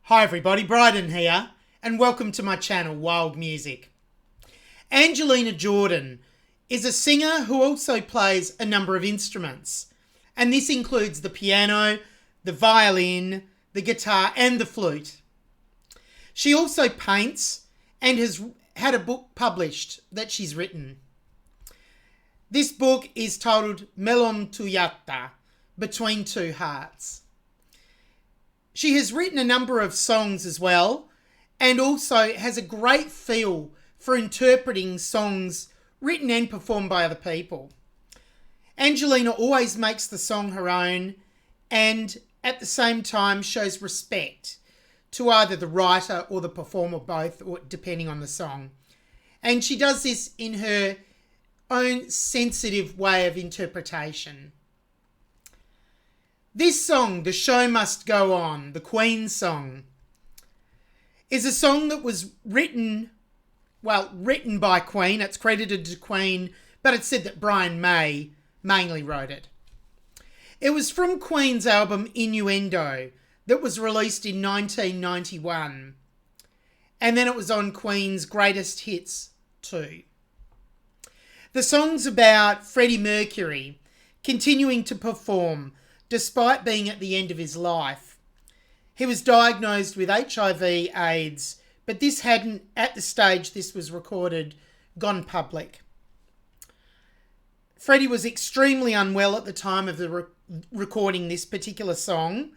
Hi everybody, Bryden here, and welcome to my channel, Wild Music. Angelina Jordan is a singer who also plays a number of instruments, and this includes the piano, the violin, the guitar, and the flute. She also paints and has had a book published that she's written. This book is titled Mellom Tuyata, Between Two Hearts. She has written a number of songs as well, and also has a great feel for interpreting songs written and performed by other people. Angelina always makes the song her own, and at the same time shows respect to either the writer or the performer, both, or depending on the song. And she does this in her own sensitive way of interpretation. This song, The Show Must Go On, the Queen song, is a song that was written by Queen. It's credited to Queen, but it's said that Brian May mainly wrote it. It was from Queen's album Innuendo that was released in 1991. And then it was on Queen's Greatest Hits too. The song's about Freddie Mercury continuing to perform despite being at the end of his life. He was diagnosed with HIV/AIDS, but this hadn't, at the stage this was recorded, gone public. Freddie was extremely unwell at the time of the recording this particular song,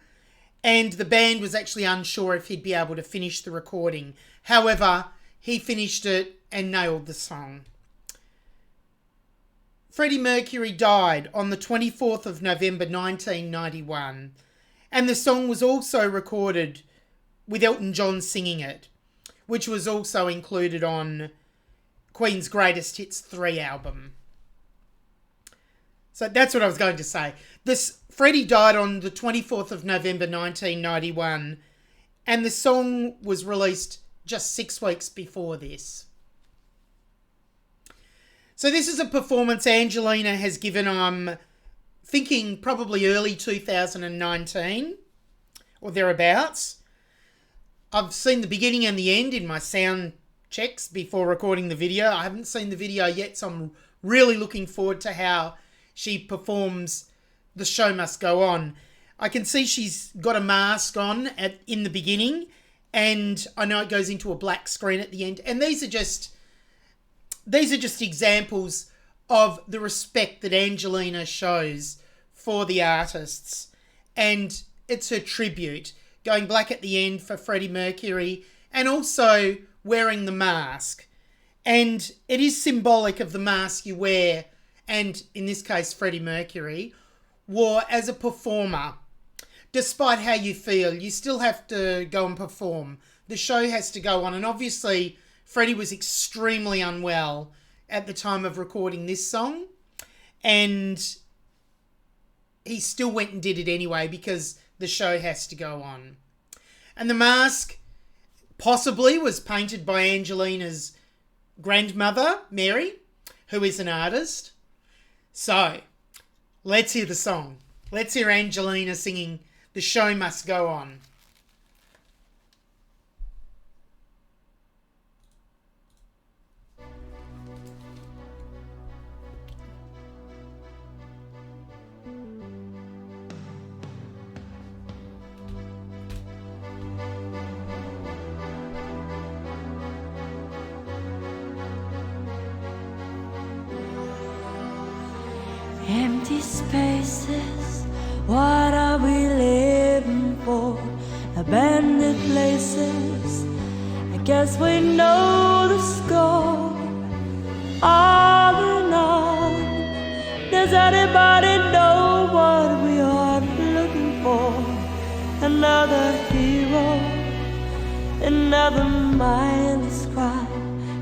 and the band was actually unsure if he'd be able to finish the recording. However, he finished it and nailed the song. Freddie Mercury died on the 24th of November 1991, and the song was also recorded with Elton John singing it, which was also included on Queen's Greatest Hits 3 album. So that's what I was going to say. Freddie died on the 24th of November 1991, and the song was released just 6 weeks before this. So this is a performance Angelina has given, I'm thinking probably early 2019 or thereabouts. I've seen the beginning and the end in my sound checks before recording the video. I haven't seen the video yet, so I'm really looking forward to how she performs The Show Must Go On. I can see she's got a mask on in the beginning, and I know it goes into a black screen at the end. And these are just examples of the respect that Angelina shows for the artists. And it's her tribute, going black at the end for Freddie Mercury, and also wearing the mask. And it is symbolic of the mask you wear, and in this case Freddie Mercury wore as a performer. Despite how you feel, you still have to go and perform. The show has to go on, and obviously Freddie was extremely unwell at the time of recording this song, and he still went and did it anyway because the show has to go on. And the mask possibly was painted by Angelina's grandmother, Mary, who is an artist. So, let's hear the song. Let's hear Angelina singing The Show Must Go On. Empty spaces, what are we living for? Abandoned places, I guess we know the score. On and on, does anybody know what we are looking for? Another hero, another mindless cry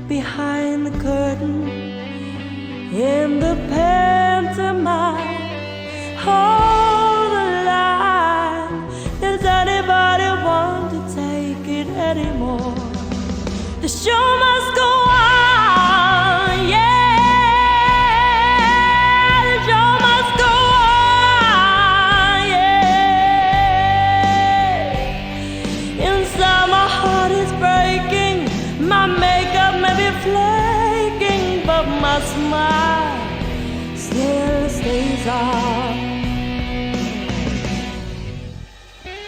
behind the curtain. In the pantomime, hold the line. Does anybody want to take it anymore? The show must go on, yeah. The show must go on, yeah. Inside My makeup may be flaking, but my smile still stays on.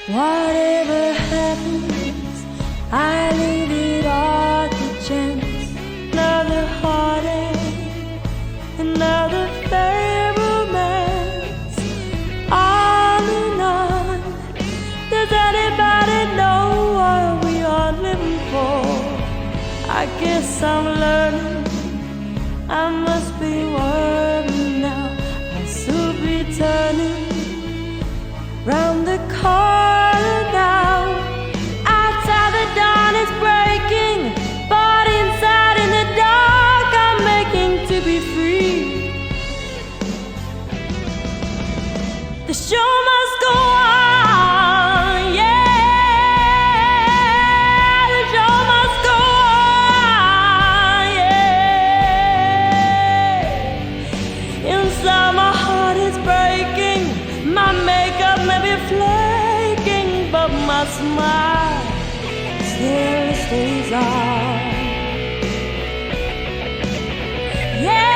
Whatever happens, I leave it all to chance. Another heartache, another failed romance. On and on. Does anybody know what we are living for? I guess I'm learning. I must be working now. I'll soon be turning round the corner now. Outside the dawn is breaking, but inside in the dark I'm making to be free. The show must go on, yeah. The show must go on, yeah. Inside my heart is breaking, my makeup may be flaking, but my smile still stays on. Yeah.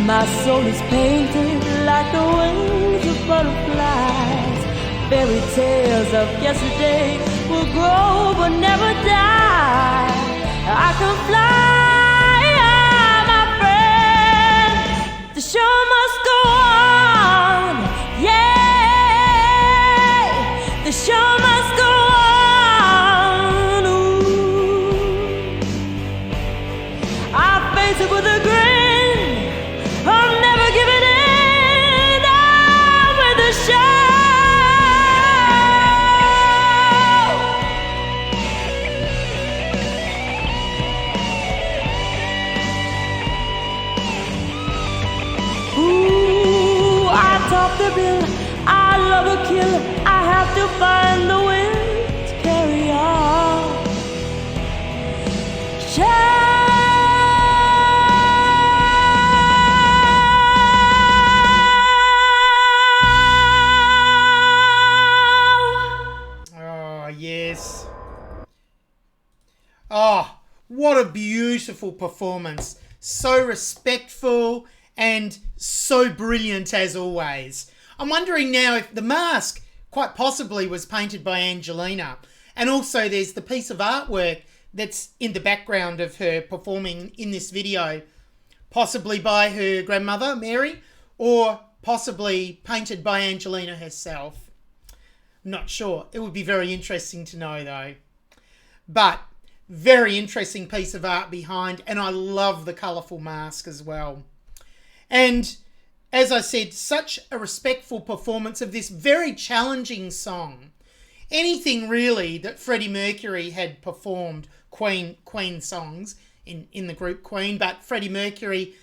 My soul is painted like the wings of butterflies. Fairy tales of yesterday will grow but never die. I can fly, my friend. The show must go on, yeah. The show must go on. Ooh. I face it with a grin. I'm never giving in. I'm with the show. Ooh, I top the bill. I love a kill. I have to find the will to carry on. Yes. Oh, what a beautiful performance. So respectful and so brilliant as always. I'm wondering now if the mask quite possibly was painted by Angelina. And also there's the piece of artwork that's in the background of her performing in this video, possibly by her grandmother, Mary, or possibly painted by Angelina herself. Not sure. It would be very interesting to know though. But very interesting piece of art behind, and I love the colourful mask as well. And as I said, such a respectful performance of this very challenging song. Anything really that Freddie Mercury had performed, Queen songs in the group Queen, but Freddie Mercury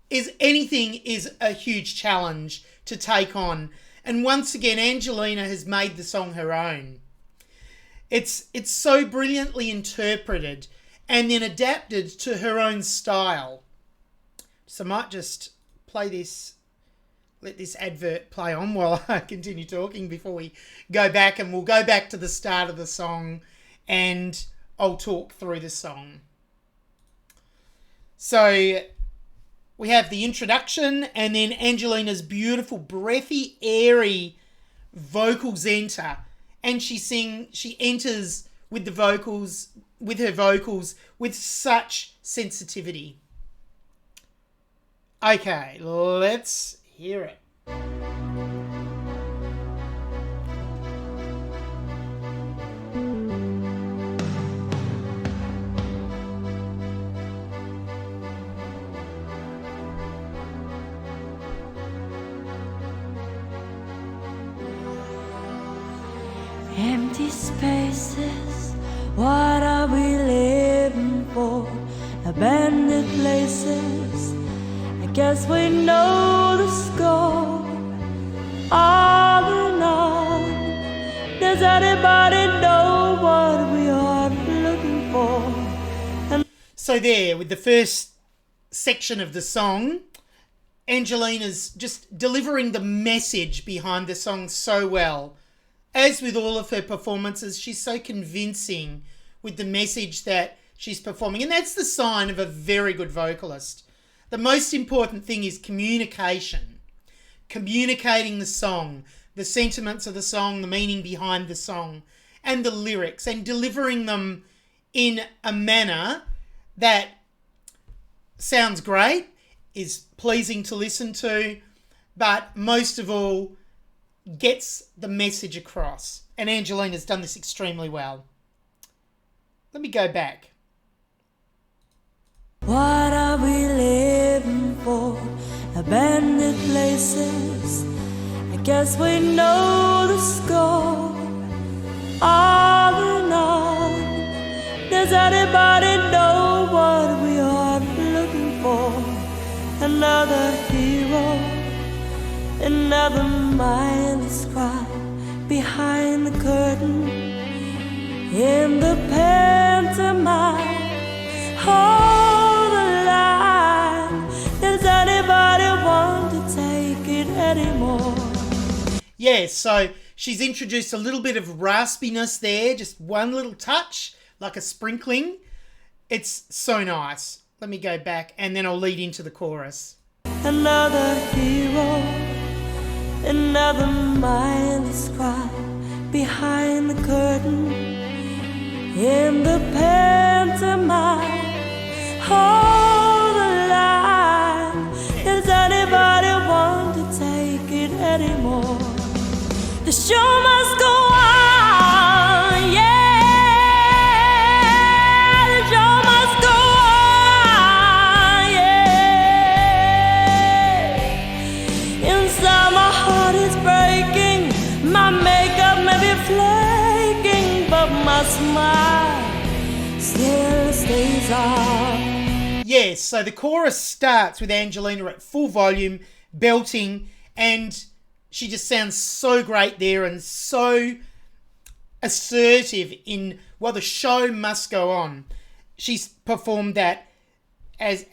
is a huge challenge to take on. And once again, Angelina has made the song her own. It's so brilliantly interpreted and then adapted to her own style. So I might just play this, let this advert play on while I continue talking before we go back, and we'll go back to the start of the song and I'll talk through the song. So we have the introduction and then Angelina's beautiful, breathy, airy vocals enter. And she enters with the vocals, with her vocals, with such sensitivity. Okay, let's hear it. Empty spaces, what are we living for? Abandoned places, I guess we know the score. All in all, does anybody know what we are looking for? So there, with the first section of the song, Angelina's just delivering the message behind the song so well. As with all of her performances, she's so convincing with the message that she's performing. And that's the sign of a very good vocalist. The most important thing is communication. Communicating the song, the sentiments of the song, the meaning behind the song, and the lyrics, and delivering them in a manner that sounds great, is pleasing to listen to, but most of all, gets the message across. And Angelina's done this extremely well. Let me go back. What are we living for? Abandoned places. I guess we know the score. All in all, does anybody know what we are looking for? Another hero, another mindless cry behind the curtain in the pantomime. Hold the line. Does anybody want to take it anymore? Yes, so she's introduced a little bit of raspiness there, just one little touch, like a sprinkling. It's so nice. Let me go back and then I'll lead into the chorus. Another hero, another mindless cry behind the curtain in the pantomime. Hold the line. Does anybody want to take it anymore? The show must go on, yeah. The show must go on, yeah. Inside my heart is breaking. My makeup may be flaking, but my smile still stays on. Yes, so the chorus starts with Angelina at full volume, belting, and she just sounds so great there and so assertive in, well, the show must go on. She's performed that as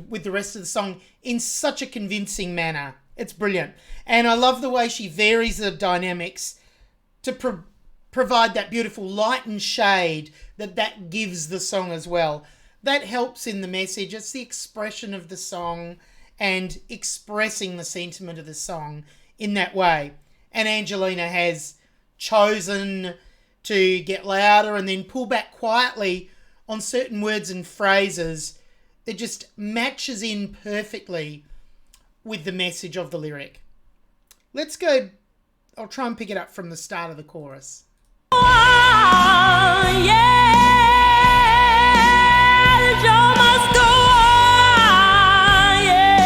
with the rest of the song in such a convincing manner. It's brilliant. And I love the way she varies the dynamics to provide that beautiful light and shade that gives the song as well. That helps in the message. It's the expression of the song and expressing the sentiment of the song in that way. And Angelina has chosen to get louder and then pull back quietly on certain words and phrases that just matches in perfectly with the message of the lyric. Let's go. I'll try and pick it up from the start of the chorus. Oh, yeah. The show must go on, yeah.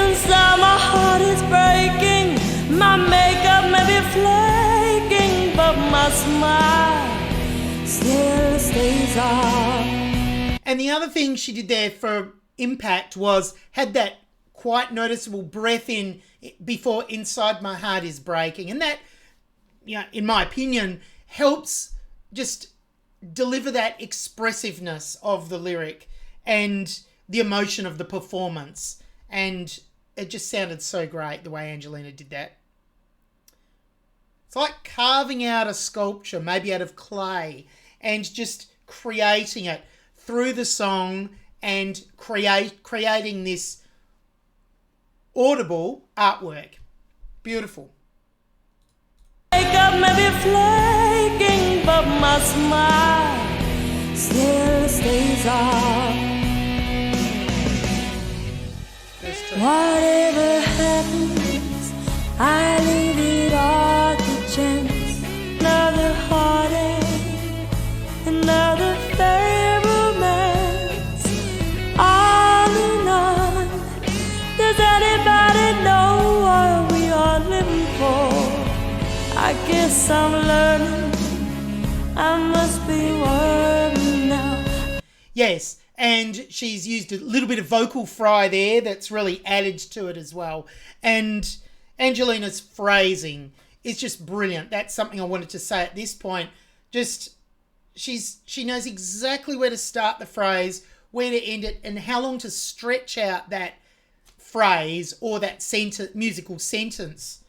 Inside my heart is breaking. My makeup may be flaking, but my smile still stays on. And the other thing she did there for impact was had that quite noticeable breath in before inside my heart is breaking. And that, you know, in my opinion, helps just deliver that expressiveness of the lyric and the emotion of the performance. And it just sounded so great the way Angelina did that. It's like carving out a sculpture, maybe out of clay, and just creating it through the song and creating this audible artwork. Beautiful. Makeup may be flaking, but my smile still stays on. Whatever happens, I leave it all to chance. Another heartache, another failed romance. On and on. Does anybody know what we are living for? I guess I'm learning. I must be working now. Yes, and she's used a little bit of vocal fry there that's really added to it as well. And Angelina's phrasing is just brilliant. That's something I wanted to say at this point. Just she knows exactly where to start the phrase, where to end it, and how long to stretch out that phrase or that musical sentence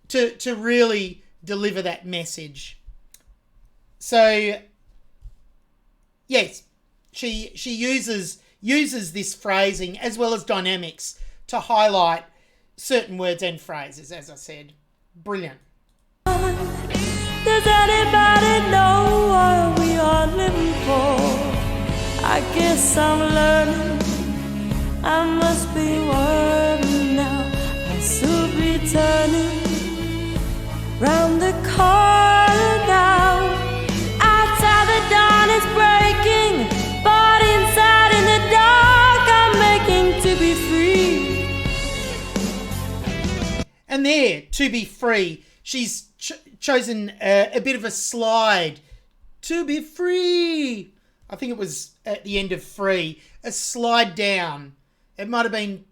to really deliver that message. So yes, she uses this phrasing as well as dynamics to highlight certain words and phrases, as I said. Brilliant. Does anybody know what we are living for? I guess I'm learning. I must be working now. I'll soon be turning round the corner now. Outside the dawn is breaking, but inside in the dark I'm making to be free. And there, to be free, she's chosen a bit of a slide. To be free. I think it was at the end of free. A slide down. It might have been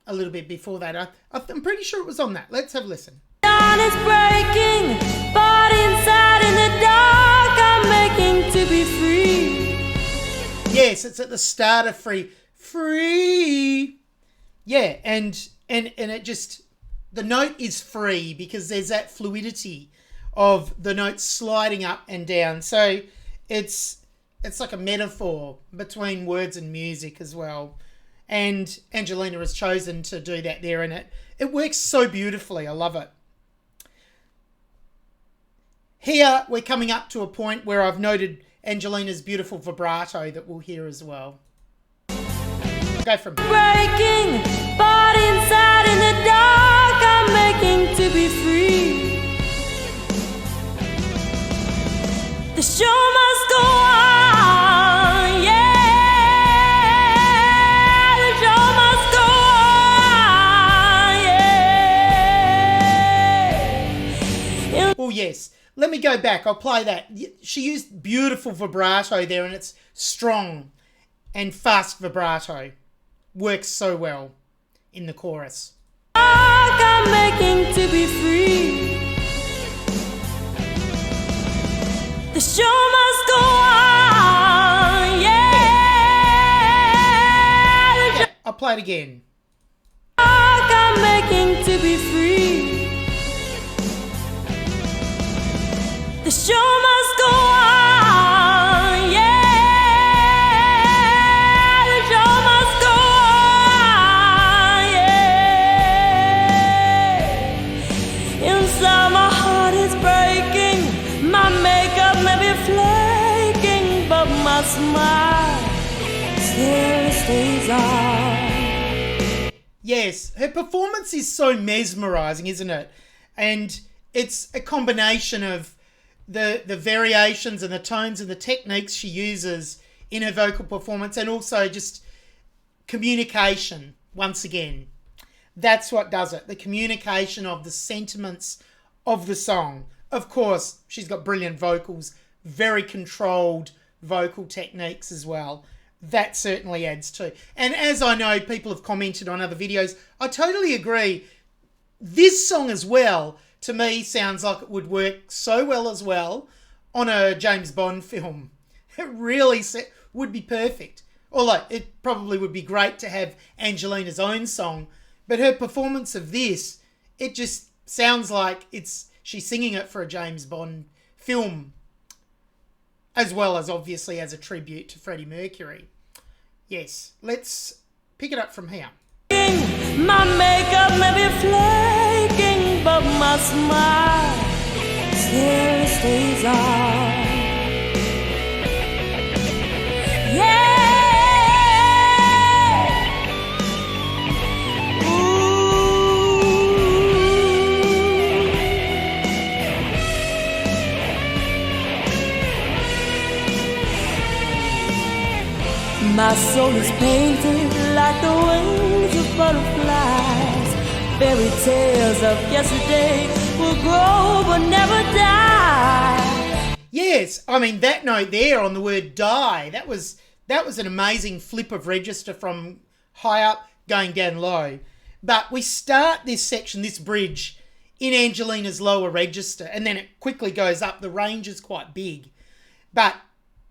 a little bit before that. I'm pretty sure it was on that. Let's have a listen. Dawn is breaking, but inside in the dark I'm making to be free. Yes, it's at the start of free. Free. Yeah, and it just, the note is free because there's that fluidity of the note sliding up and down. So it's like a metaphor between words and music as well. And Angelina has chosen to do that there, and it works so beautifully. I love it. Here we're coming up to a point where I've noted Angelina's beautiful vibrato that we'll hear as well. Go from breaking, but inside in the dark I'm making to be free. The show must go on, yeah. The show must go on, yeah. Oh yes. Let me go back. I'll play that. She used beautiful vibrato there, and it's strong and fast vibrato. Works so well in the chorus. I'm making to be free. The show must go on, yeah. I'll play it again. I'm making to be free. The show must go on, yeah. The show must go on, yeah. Inside my heart is breaking, my makeup may be flaking, but my smile still stays on. Yes, her performance is so mesmerising, isn't it? And it's a combination of the variations and the tones and the techniques she uses in her vocal performance, and also just communication, once again. That's what does it. The communication of the sentiments of the song. Of course, she's got brilliant vocals, very controlled vocal techniques as well. That certainly adds to. And as I know people have commented on other videos, I totally agree. This song as well, to me, sounds like it would work so well as well on a James Bond film. It really would be perfect. Although it probably would be great to have Angelina's own song, but her performance of this, it just sounds like she's singing it for a James Bond film, as well as obviously as a tribute to Freddie Mercury. Yes, let's pick it up from here. My makeup may be flaking, but my smile still stays on. Yeah. My soul is painted like the wings of butterflies. Fairy tales of yesterday will grow but never die. Yes, I mean that note there on the word die, that was an amazing flip of register from high up going down low. But we start this section, this bridge, in Angelina's lower register, and then it quickly goes up. The range is quite big. But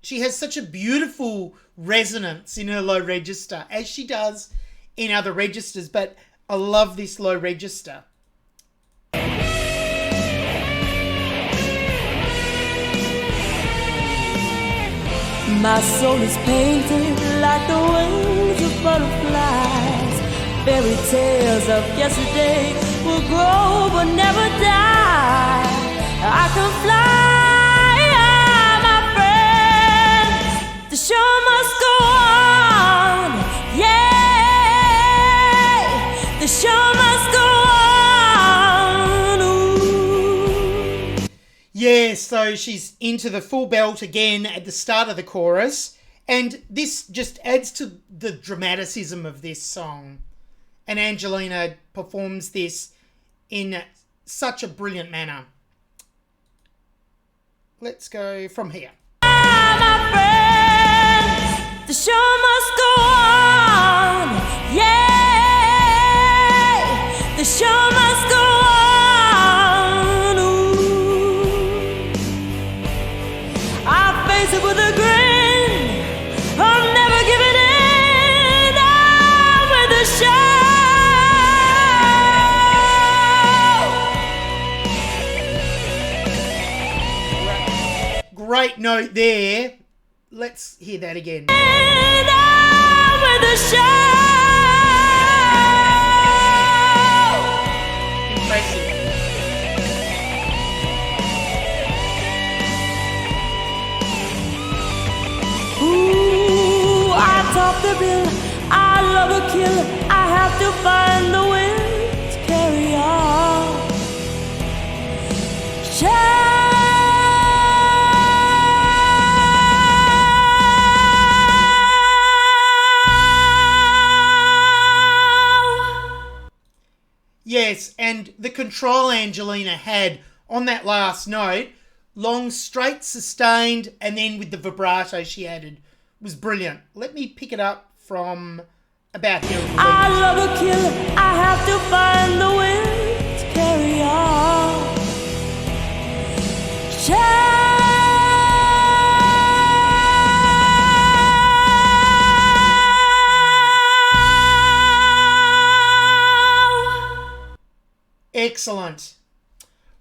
she has such a beautiful resonance in her low register, as she does in other registers, but I love this low register. My soul is painted like the wings of butterflies. Fairy tales of yesterday will grow but never die. I can fly, my friends. The show must go on. Yeah, the show must go on. Ooh. Yeah, so she's into the full belt again at the start of the chorus, and this just adds to the dramaticism of this song. And Angelina performs this in such a brilliant manner. Let's go from here. My friends, the show must go on. Yeah, the show must go on. Ooh. I face it with a grin. I'm never giving in. I'm with the show. Great note there. Let's hear that again. And I'm with the show. Impressive. Ooh, I top the bill. I love a kill. I have to find the will to carry on. Yes, and the control Angelina had on that last note, long, straight, sustained, and then with the vibrato she added, was brilliant. Let me pick it up from about here. I love a kill. I have to find the will to carry on. Excellent.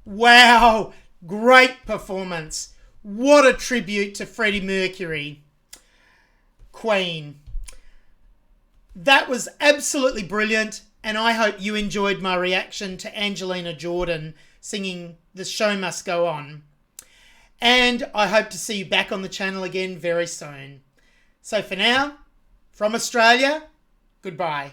Wow, great performance. What a tribute to Freddie Mercury. Queen. That was absolutely brilliant, and I hope you enjoyed my reaction to Angelina Jordan singing The Show Must Go On. And I hope to see you back on the channel again very soon. So for now, from Australia, goodbye.